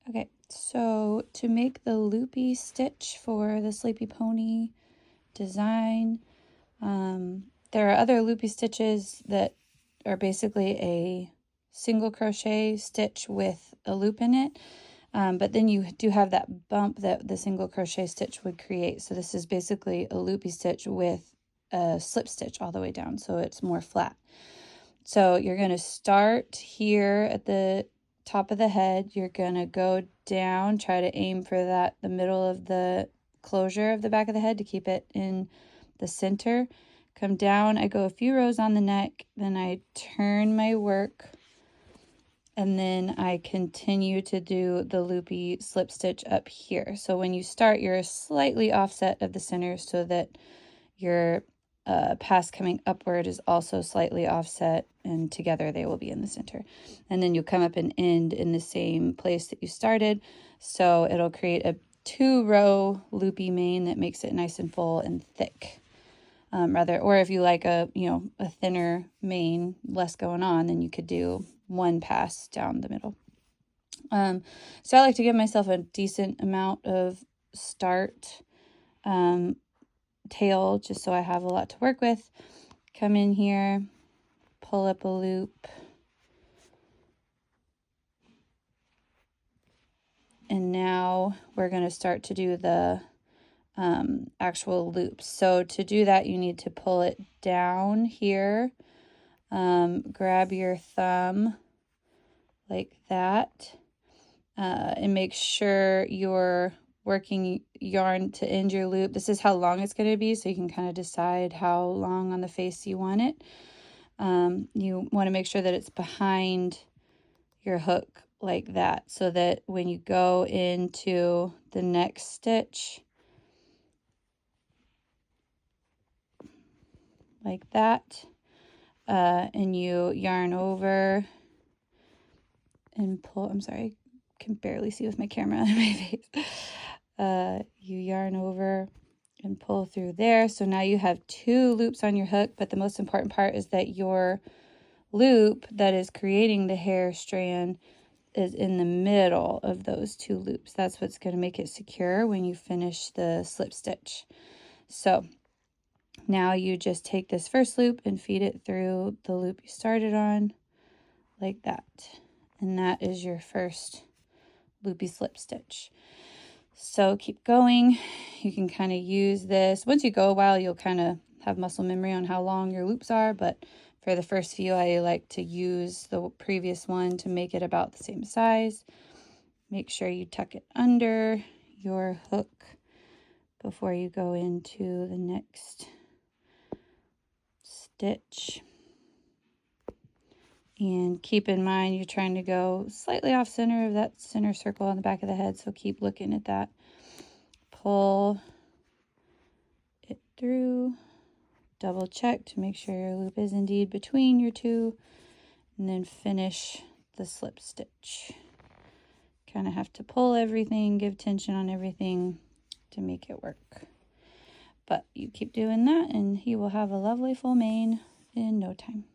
Okay, so to make the loopy stitch for the Sleepy Pony design, there are other loopy stitches that are basically a single crochet stitch with a loop in it, but then you do have that bump that the single crochet stitch would create. So this is basically a loopy stitch with a slip stitch all the way down, so it's more flat. So you're going to start here at the top of the head. You're going to go down, try to aim for the middle of the closure of the back of the head to keep it in the center. Come down, I go a few rows on the neck, then I turn my work, and then I continue to do the loopy slip stitch up here. So when you start, you're slightly offset of the center so that your pass coming upward is also slightly offset, and together they will be in the center. And then you'll come up and end in the same place that you started, so it'll create a 2-row loopy mane that makes it nice and full and thick. Or if you like a thinner mane, less going on, then you could do one pass down the middle. So I like to give myself a decent amount of start tail, just so I have a lot to work with. Come in here, pull up a loop, and now we're going to start to do the actual loops. So to do that, you need to pull it down here, grab your thumb like that, and make sure you're working yarn to end your loop. This is how long it's going to be, so you can kind of decide how long on the face you want it. You want to make sure that it's behind your hook like that, so that when you go into the next stitch like that, and you yarn over and pull, I'm sorry, I can barely see with my camera on my face. You yarn over and pull through there. So now you have 2 loops on your hook, but the most important part is that your loop that is creating the hair strand is in the middle of those 2 loops. That's what's going to make it secure when you finish the slip stitch. So now you just take this first loop and feed it through the loop you started on like that. And that is your first loopy slip stitch. So keep going. You can kind of use this. Once you go a while, you'll kind of have muscle memory on how long your loops are, but for the first few, I like to use the previous one to make it about the same size. Make sure you tuck it under your hook before you go into the next stitch. And keep in mind, you're trying to go slightly off center of that center circle on the back of the head, so keep looking at that. Pull it through, double check to make sure your loop is indeed between your 2, and then finish the slip stitch. Kind of have to pull everything, give tension on everything to make it work. But you keep doing that, and he will have a lovely full mane in no time.